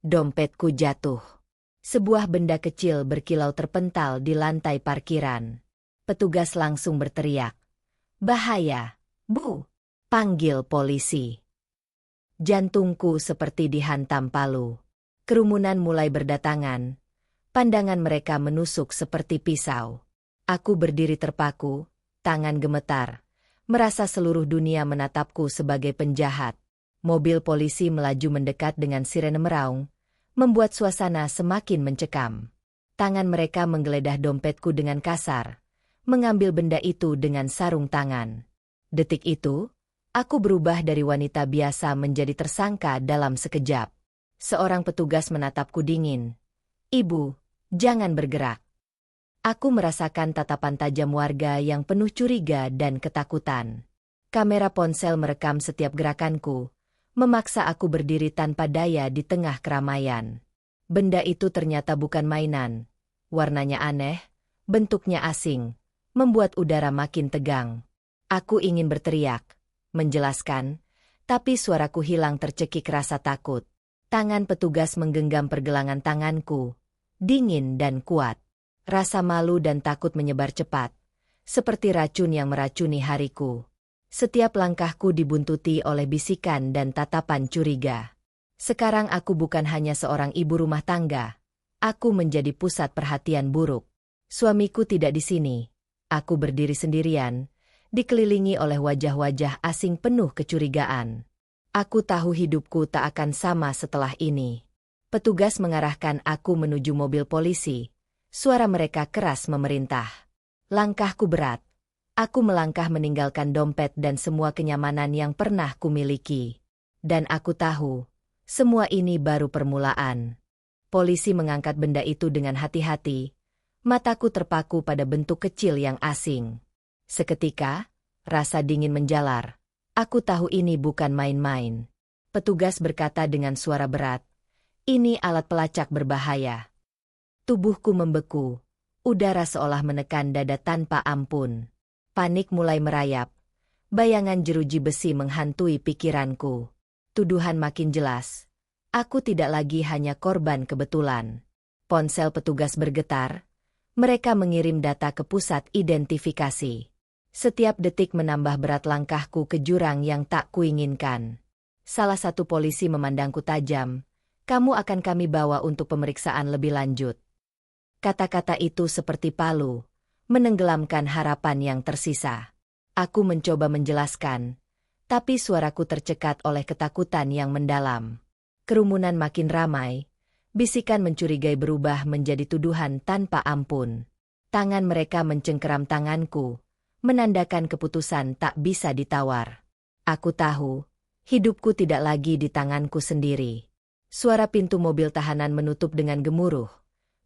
Dompetku jatuh. Sebuah benda kecil berkilau terpental di lantai parkiran. Petugas langsung berteriak. "Bahaya, Bu! Panggil polisi!" Jantungku seperti dihantam palu. Kerumunan mulai berdatangan. Pandangan mereka menusuk seperti pisau. Aku berdiri terpaku, tangan gemetar. Merasa seluruh dunia menatapku sebagai penjahat. Mobil polisi melaju mendekat dengan sirene meraung, membuat suasana semakin mencekam. Tangan mereka menggeledah dompetku dengan kasar, mengambil benda itu dengan sarung tangan. Detik itu, aku berubah dari wanita biasa menjadi tersangka dalam sekejap. Seorang petugas menatapku dingin. "Ibu, jangan bergerak." Aku merasakan tatapan tajam warga yang penuh curiga dan ketakutan. Kamera ponsel merekam setiap gerakanku, memaksa aku berdiri tanpa daya di tengah keramaian. Benda itu ternyata bukan mainan. Warnanya aneh, bentuknya asing, membuat udara makin tegang. Aku ingin berteriak, menjelaskan, tapi suaraku hilang tercekik rasa takut. Tangan petugas menggenggam pergelangan tanganku, dingin dan kuat. Rasa malu dan takut menyebar cepat, seperti racun yang meracuni hariku. Setiap langkahku dibuntuti oleh bisikan dan tatapan curiga. Sekarang aku bukan hanya seorang ibu rumah tangga. Aku menjadi pusat perhatian buruk. Suamiku tidak di sini. Aku berdiri sendirian, dikelilingi oleh wajah-wajah asing penuh kecurigaan. Aku tahu hidupku tak akan sama setelah ini. Petugas mengarahkan aku menuju mobil polisi. Suara mereka keras memerintah. Langkahku berat. Aku melangkah meninggalkan dompet dan semua kenyamanan yang pernah kumiliki. Dan aku tahu, semua ini baru permulaan. Polisi mengangkat benda itu dengan hati-hati. Mataku terpaku pada bentuk kecil yang asing. Seketika, rasa dingin menjalar. Aku tahu ini bukan main-main. Petugas berkata dengan suara berat, "Ini alat pelacak berbahaya." Tubuhku membeku. Udara seolah menekan dada tanpa ampun. Panik mulai merayap. Bayangan jeruji besi menghantui pikiranku. Tuduhan makin jelas. Aku tidak lagi hanya korban kebetulan. Ponsel petugas bergetar. Mereka mengirim data ke pusat identifikasi. Setiap detik menambah berat langkahku ke jurang yang tak kuinginkan. Salah satu polisi memandangku tajam. "Kamu akan kami bawa untuk pemeriksaan lebih lanjut." Kata-kata itu seperti palu, menenggelamkan harapan yang tersisa. Aku mencoba menjelaskan, tapi suaraku tercekat oleh ketakutan yang mendalam. Kerumunan makin ramai, bisikan mencurigai berubah menjadi tuduhan tanpa ampun. Tangan mereka mencengkeram tanganku, menandakan keputusan tak bisa ditawar. Aku tahu, hidupku tidak lagi di tanganku sendiri. Suara pintu mobil tahanan menutup dengan gemuruh.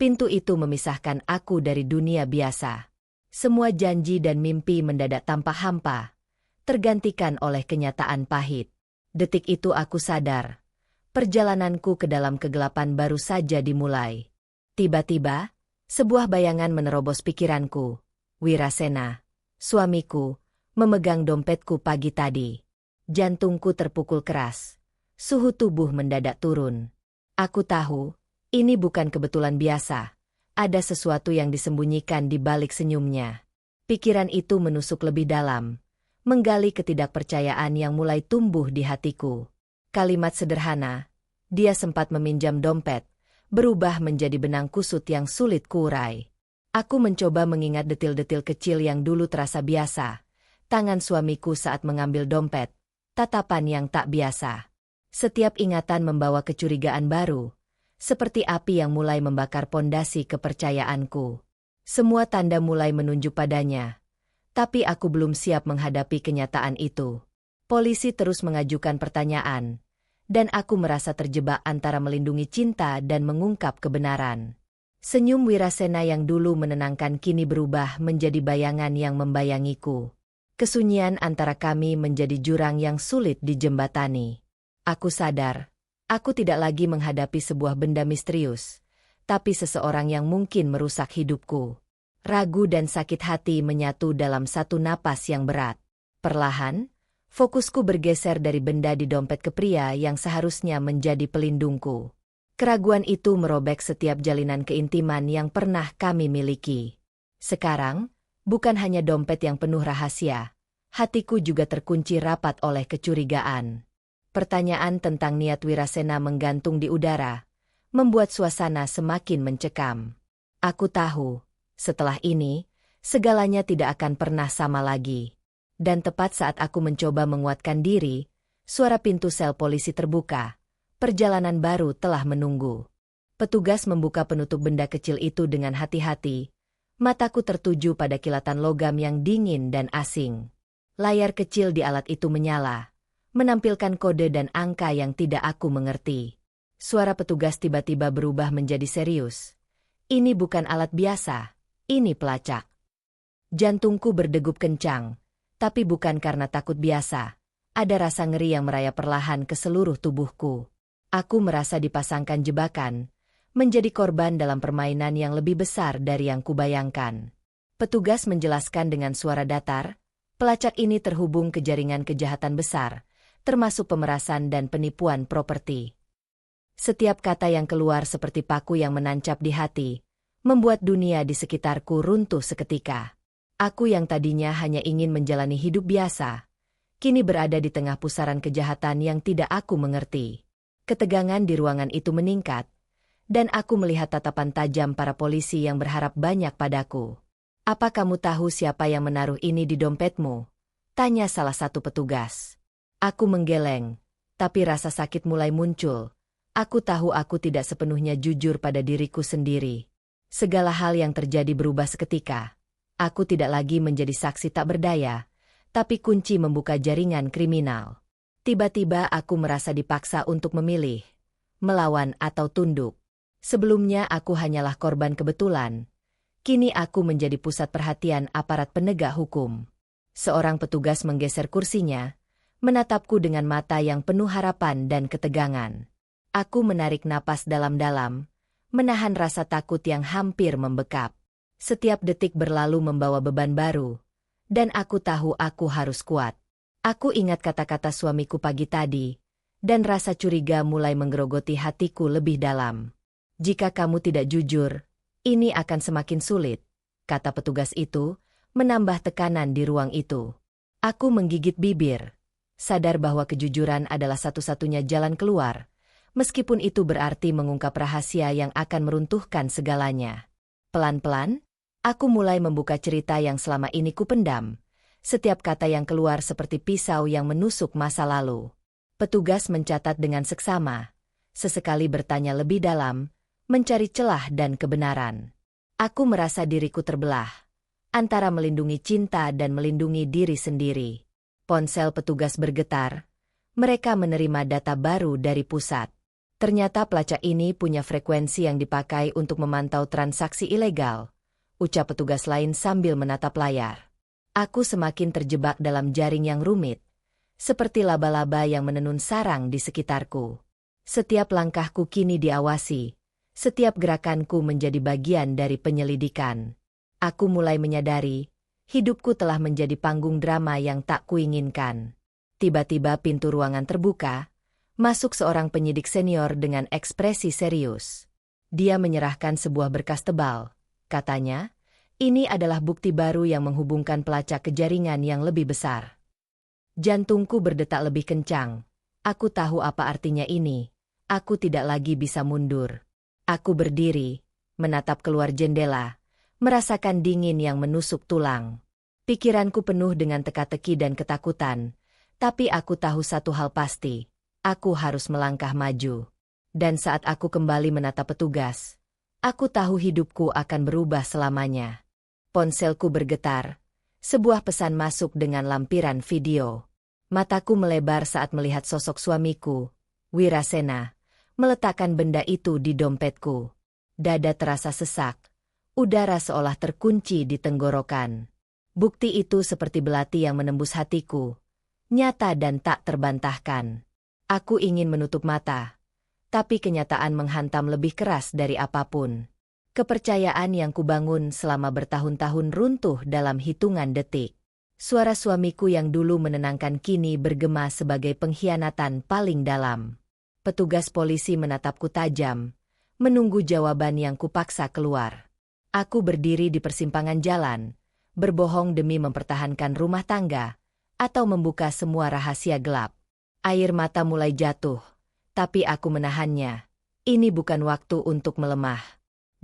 Pintu itu memisahkan aku dari dunia biasa. Semua janji dan mimpi mendadak tanpa hampa, tergantikan oleh kenyataan pahit. Detik itu aku sadar, perjalananku ke dalam kegelapan baru saja dimulai. Tiba-tiba, sebuah bayangan menerobos pikiranku. Wirasena, suamiku, memegang dompetku pagi tadi. Jantungku terpukul keras. Suhu tubuh mendadak turun. Aku tahu, ini bukan kebetulan biasa. Ada sesuatu yang disembunyikan di balik senyumnya. Pikiran itu menusuk lebih dalam, menggali ketidakpercayaan yang mulai tumbuh di hatiku. Kalimat sederhana, "Dia sempat meminjam dompet," berubah menjadi benang kusut yang sulit kuurai. Aku mencoba mengingat detil-detil kecil yang dulu terasa biasa. Tangan suamiku saat mengambil dompet, tatapan yang tak biasa. Setiap ingatan membawa kecurigaan baru. Seperti api yang mulai membakar pondasi kepercayaanku. Semua tanda mulai menunjuk padanya. Tapi aku belum siap menghadapi kenyataan itu. Polisi terus mengajukan pertanyaan. Dan aku merasa terjebak antara melindungi cinta dan mengungkap kebenaran. Senyum Wirasena yang dulu menenangkan kini berubah menjadi bayangan yang membayangiku. Kesunyian antara kami menjadi jurang yang sulit dijembatani. Aku sadar, aku tidak lagi menghadapi sebuah benda misterius, tapi seseorang yang mungkin merusak hidupku. Ragu dan sakit hati menyatu dalam satu napas yang berat. Perlahan, fokusku bergeser dari benda di dompet ke pria yang seharusnya menjadi pelindungku. Keraguan itu merobek setiap jalinan keintiman yang pernah kami miliki. Sekarang, bukan hanya dompet yang penuh rahasia, hatiku juga terkunci rapat oleh kecurigaan. Pertanyaan tentang niat Wirasena menggantung di udara, membuat suasana semakin mencekam. Aku tahu, setelah ini, segalanya tidak akan pernah sama lagi. Dan tepat saat aku mencoba menguatkan diri, suara pintu sel polisi terbuka. Perjalanan baru telah menunggu. Petugas membuka penutup benda kecil itu dengan hati-hati. Mataku tertuju pada kilatan logam yang dingin dan asing. Layar kecil di alat itu menyala, menampilkan kode dan angka yang tidak aku mengerti. Suara petugas tiba-tiba berubah menjadi serius. Ini bukan alat biasa, ini pelacak. Jantungku berdegup kencang, tapi bukan karena takut biasa. Ada rasa ngeri yang merayap perlahan ke seluruh tubuhku. Aku merasa dipasangkan jebakan, menjadi korban dalam permainan yang lebih besar dari yang kubayangkan. Petugas menjelaskan dengan suara datar, pelacak ini terhubung ke jaringan kejahatan besar, termasuk pemerasan dan penipuan properti. Setiap kata yang keluar seperti paku yang menancap di hati, membuat dunia di sekitarku runtuh seketika. Aku yang tadinya hanya ingin menjalani hidup biasa, kini berada di tengah pusaran kejahatan yang tidak aku mengerti. Ketegangan di ruangan itu meningkat, dan aku melihat tatapan tajam para polisi yang berharap banyak padaku. "Apa kamu tahu siapa yang menaruh ini di dompetmu?" tanya salah satu petugas. Aku menggeleng, tapi rasa sakit mulai muncul. Aku tahu aku tidak sepenuhnya jujur pada diriku sendiri. Segala hal yang terjadi berubah seketika. Aku tidak lagi menjadi saksi tak berdaya, tapi kunci membuka jaringan kriminal. Tiba-tiba aku merasa dipaksa untuk memilih, melawan atau tunduk. Sebelumnya aku hanyalah korban kebetulan. Kini aku menjadi pusat perhatian aparat penegak hukum. Seorang petugas menggeser kursinya, menatapku dengan mata yang penuh harapan dan ketegangan. Aku menarik napas dalam-dalam, menahan rasa takut yang hampir membekap. Setiap detik berlalu membawa beban baru, dan aku tahu aku harus kuat. Aku ingat kata-kata suamiku pagi tadi, dan rasa curiga mulai menggerogoti hatiku lebih dalam. "Jika kamu tidak jujur, ini akan semakin sulit," kata petugas itu, menambah tekanan di ruang itu. Aku menggigit bibir, sadar bahwa kejujuran adalah satu-satunya jalan keluar, meskipun itu berarti mengungkap rahasia yang akan meruntuhkan segalanya. Pelan-pelan, aku mulai membuka cerita yang selama ini kupendam. Setiap kata yang keluar seperti pisau yang menusuk masa lalu. Petugas mencatat dengan seksama, sesekali bertanya lebih dalam, mencari celah dan kebenaran. Aku merasa diriku terbelah, antara melindungi cinta dan melindungi diri sendiri. Ponsel petugas bergetar. Mereka menerima data baru dari pusat. Ternyata pelacak ini punya frekuensi yang dipakai untuk memantau transaksi ilegal, ucap petugas lain sambil menatap layar. Aku semakin terjebak dalam jaring yang rumit, seperti laba-laba yang menenun sarang di sekitarku. Setiap langkahku kini diawasi, setiap gerakanku menjadi bagian dari penyelidikan. Aku mulai menyadari, hidupku telah menjadi panggung drama yang tak kuinginkan. Tiba-tiba pintu ruangan terbuka, masuk seorang penyidik senior dengan ekspresi serius. Dia menyerahkan sebuah berkas tebal, katanya, "Ini adalah bukti baru yang menghubungkan pelacak ke jaringan yang lebih besar." Jantungku berdetak lebih kencang. Aku tahu apa artinya ini. Aku tidak lagi bisa mundur. Aku berdiri, menatap keluar jendela, merasakan dingin yang menusuk tulang. Pikiranku penuh dengan teka-teki dan ketakutan, tapi aku tahu satu hal pasti. Aku harus melangkah maju. Dan saat aku kembali menatap petugas, aku tahu hidupku akan berubah selamanya. Ponselku bergetar. Sebuah pesan masuk dengan lampiran video. Mataku melebar saat melihat sosok suamiku, Wirasena, meletakkan benda itu di dompetku. Dada terasa sesak. Udara seolah terkunci di tenggorokan. Bukti itu seperti belati yang menembus hatiku. Nyata dan tak terbantahkan. Aku ingin menutup mata, tapi kenyataan menghantam lebih keras dari apapun. Kepercayaan yang kubangun selama bertahun-tahun runtuh dalam hitungan detik. Suara suamiku yang dulu menenangkan kini bergema sebagai pengkhianatan paling dalam. Petugas polisi menatapku tajam, menunggu jawaban yang kupaksa keluar. Aku berdiri di persimpangan jalan, berbohong demi mempertahankan rumah tangga, atau membuka semua rahasia gelap. Air mata mulai jatuh, tapi aku menahannya. Ini bukan waktu untuk melemah.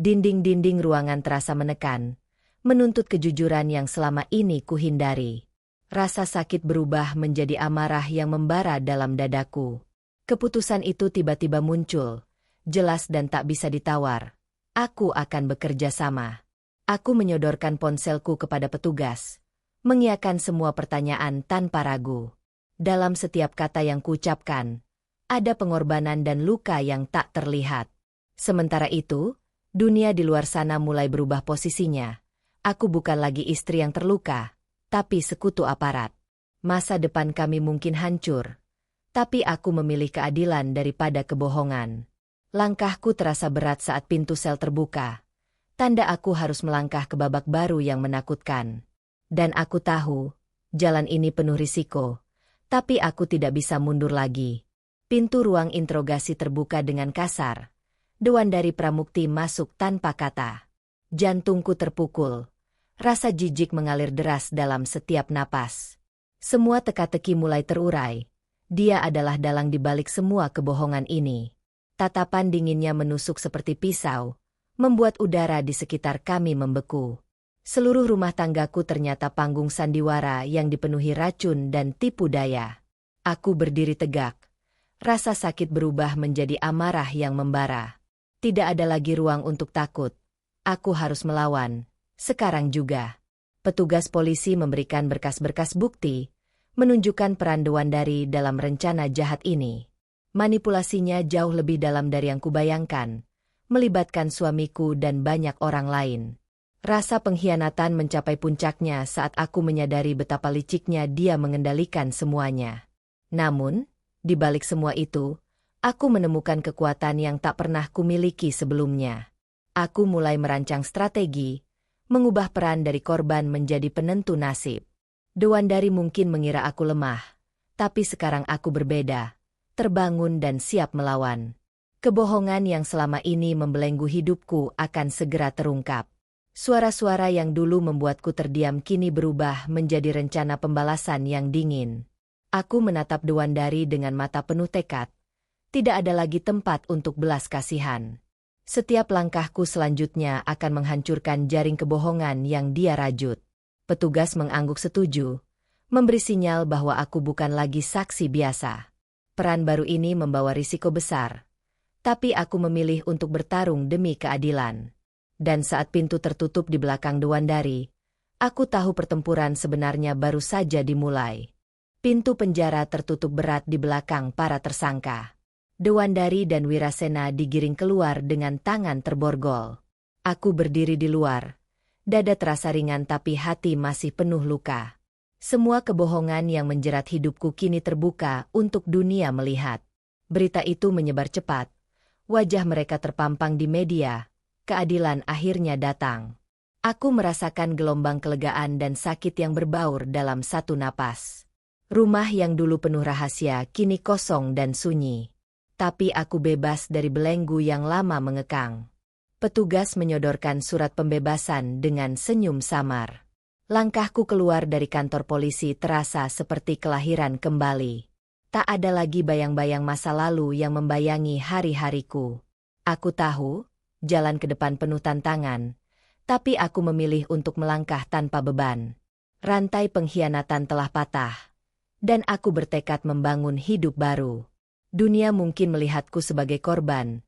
Dinding-dinding ruangan terasa menekan, menuntut kejujuran yang selama ini kuhindari. Rasa sakit berubah menjadi amarah yang membara dalam dadaku. Keputusan itu tiba-tiba muncul, jelas dan tak bisa ditawar. Aku akan bekerja sama. Aku menyodorkan ponselku kepada petugas, mengiyakan semua pertanyaan tanpa ragu. Dalam setiap kata yang kuucapkan, ada pengorbanan dan luka yang tak terlihat. Sementara itu, dunia di luar sana mulai berubah posisinya. Aku bukan lagi istri yang terluka, tapi sekutu aparat. Masa depan kami mungkin hancur, tapi aku memilih keadilan daripada kebohongan. Langkahku terasa berat saat pintu sel terbuka. Tanda aku harus melangkah ke babak baru yang menakutkan. Dan aku tahu, jalan ini penuh risiko, tapi aku tidak bisa mundur lagi. Pintu ruang interogasi terbuka dengan kasar. Dewandari Pramukti masuk tanpa kata. Jantungku terpukul. Rasa jijik mengalir deras dalam setiap napas. Semua teka-teki mulai terurai. Dia adalah dalang di balik semua kebohongan ini. Tatapan dinginnya menusuk seperti pisau, membuat udara di sekitar kami membeku. Seluruh rumah tanggaku ternyata panggung sandiwara yang dipenuhi racun dan tipu daya. Aku berdiri tegak. Rasa sakit berubah menjadi amarah yang membara. Tidak ada lagi ruang untuk takut. Aku harus melawan, sekarang juga. Petugas polisi memberikan berkas-berkas bukti, menunjukkan peran Dewandari dalam rencana jahat ini. Manipulasinya jauh lebih dalam dari yang kubayangkan, melibatkan suamiku dan banyak orang lain. Rasa pengkhianatan mencapai puncaknya saat aku menyadari betapa liciknya dia mengendalikan semuanya. Namun, di balik semua itu, aku menemukan kekuatan yang tak pernah kumiliki sebelumnya. Aku mulai merancang strategi, mengubah peran dari korban menjadi penentu nasib. Dewandari mungkin mengira aku lemah, tapi sekarang aku berbeda, terbangun dan siap melawan. Kebohongan yang selama ini membelenggu hidupku akan segera terungkap. Suara-suara yang dulu membuatku terdiam kini berubah menjadi rencana pembalasan yang dingin. Aku menatap Dewandari dengan mata penuh tekad. Tidak ada lagi tempat untuk belas kasihan. Setiap langkahku selanjutnya akan menghancurkan jaring kebohongan yang dia rajut. Petugas mengangguk setuju, memberi sinyal bahwa aku bukan lagi saksi biasa. Peran baru ini membawa risiko besar, tapi aku memilih untuk bertarung demi keadilan. Dan saat pintu tertutup di belakang Dewandari, aku tahu pertempuran sebenarnya baru saja dimulai. Pintu penjara tertutup berat di belakang para tersangka. Dewandari dan Wirasena digiring keluar dengan tangan terborgol. Aku berdiri di luar. Dada terasa ringan tapi hati masih penuh luka. Semua kebohongan yang menjerat hidupku kini terbuka untuk dunia melihat. Berita itu menyebar cepat. Wajah mereka terpampang di media. Keadilan akhirnya datang. Aku merasakan gelombang kelegaan dan sakit yang berbaur dalam satu napas. Rumah yang dulu penuh rahasia kini kosong dan sunyi. Tapi aku bebas dari belenggu yang lama mengekang. Petugas menyodorkan surat pembebasan dengan senyum samar. Langkahku keluar dari kantor polisi terasa seperti kelahiran kembali. Tak ada lagi bayang-bayang masa lalu yang membayangi hari-hariku. Aku tahu, jalan ke depan penuh tantangan, tapi aku memilih untuk melangkah tanpa beban. Rantai pengkhianatan telah patah, dan aku bertekad membangun hidup baru. Dunia mungkin melihatku sebagai korban,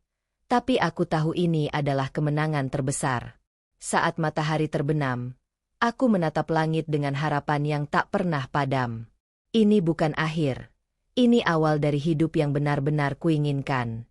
tapi aku tahu ini adalah kemenangan terbesar. Saat matahari terbenam, aku menatap langit dengan harapan yang tak pernah padam. Ini bukan akhir. Ini awal dari hidup yang benar-benar kuinginkan.